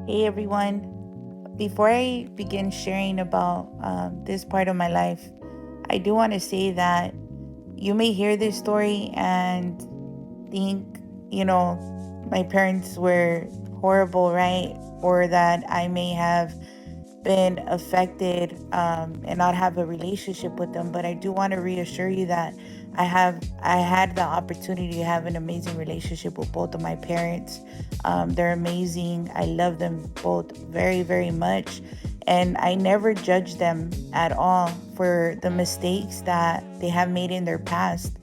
Hey everyone. Before I begin sharing about this part of my life, I do want to say that you may hear this story and think, my parents were horrible, right? Or that I may have been affected and not have a relationship with them. But I do want to reassure you that I had the opportunity to have an amazing relationship with both of my parents. They're amazing. I love them both very, very much. And I never judge them at all for the mistakes that they have made in their past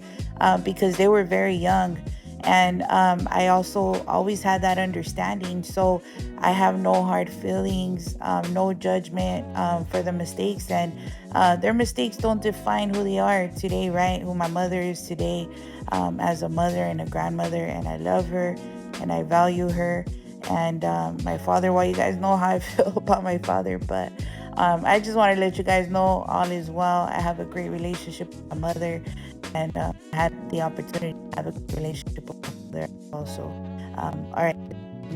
because they were very young. And I also always had that understanding. So I have no hard feelings, no judgment for the mistakes. And their mistakes don't define who they are today, right? Who my mother is today as a mother and a grandmother. And I love her and I value her. And my father, well, you guys know how I feel about my father. But I just want to let you guys know all is well. I have a great relationship with my mother, and I had the opportunity to have a good relationship with my mother also. All right,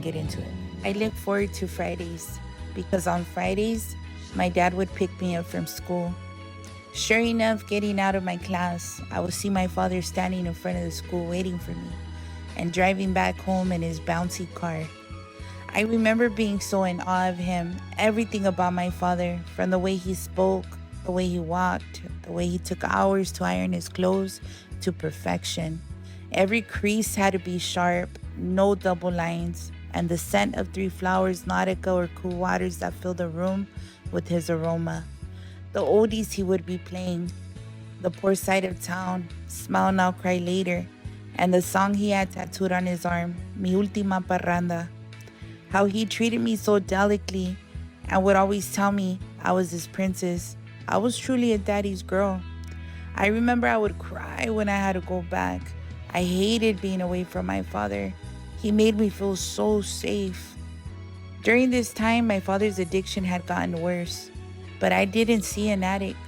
get into it. I look forward to Fridays because on Fridays, my dad would pick me up from school. Sure enough, getting out of my class, I would see my father standing in front of the school waiting for me and driving back home in his bouncy car. I remember being so in awe of him, everything about my father, from the way he spoke, the way he walked, the way he took hours to iron his clothes to perfection. Every crease had to be sharp, no double lines, and the scent of three flowers, Nautica or cool waters that filled the room with his aroma. The oldies he would be playing, The Poor Side of Town, Smile Now, Cry Later, and the song he had tattooed on his arm, Mi Última Parranda. How he treated me so delicately and would always tell me I was his princess. I was truly a daddy's girl. I remember I would cry when I had to go back. I hated being away from my father. He made me feel so safe. During this time, my father's addiction had gotten worse, but I didn't see an addict,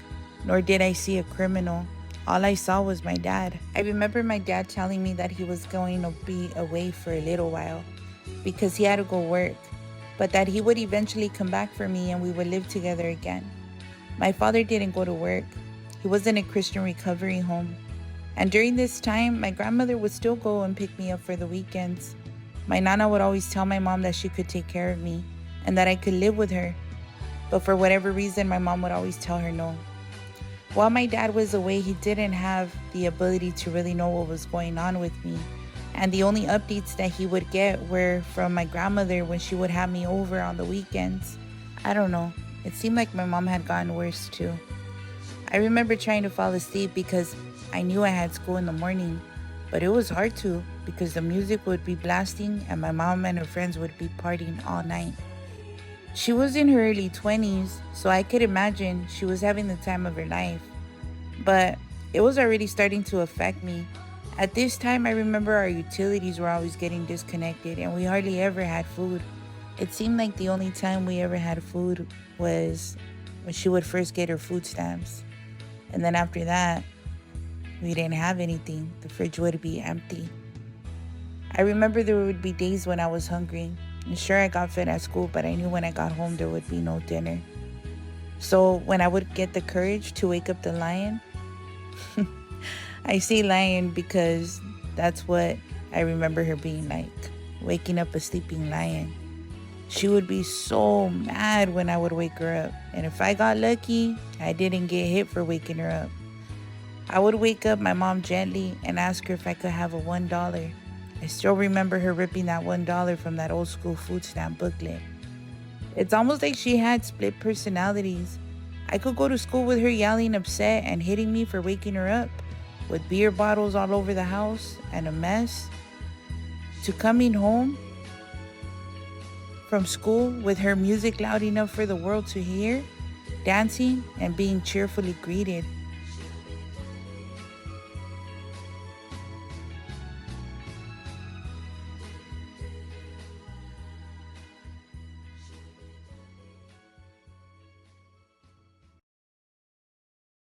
nor did I see a criminal. All I saw was my dad. I remember my dad telling me that he was going to be away for a little while because he had to go work, but that he would eventually come back for me and we would live together again. My father didn't go to work. He was in a Christian recovery home. And during this time, my grandmother would still go and pick me up for the weekends. My nana would always tell my mom that she could take care of me and that I could live with her. But for whatever reason, my mom would always tell her no. While my dad was away, he didn't have the ability to really know what was going on with me. And the only updates that he would get were from my grandmother when she would have me over on the weekends. I don't know. It seemed like my mom had gotten worse too. I remember trying to fall asleep because I knew I had school in the morning, but it was hard to because the music would be blasting and my mom and her friends would be partying all night. She was in her early 20s, so I could imagine she was having the time of her life. But it was already starting to affect me. At this time, I remember our utilities were always getting disconnected and we hardly ever had food. It seemed like the only time we ever had food was when she would first get her food stamps. And then after that, we didn't have anything. The fridge would be empty. I remember there would be days when I was hungry. And sure, I got fed at school, but I knew when I got home there would be no dinner. So when I would get the courage to wake up the lion, I say lion because that's what I remember her being like, waking up a sleeping lion. She would be so mad when I would wake her up. And if I got lucky, I didn't get hit for waking her up. I would wake up my mom gently and ask her if I could have a $1. I still remember her ripping that $1 from that old school food stamp booklet. It's almost like she had split personalities. I could go to school with her yelling upset and hitting me for waking her up, with beer bottles all over the house and a mess, to coming home from school with her music loud enough for the world to hear, dancing and being cheerfully greeted.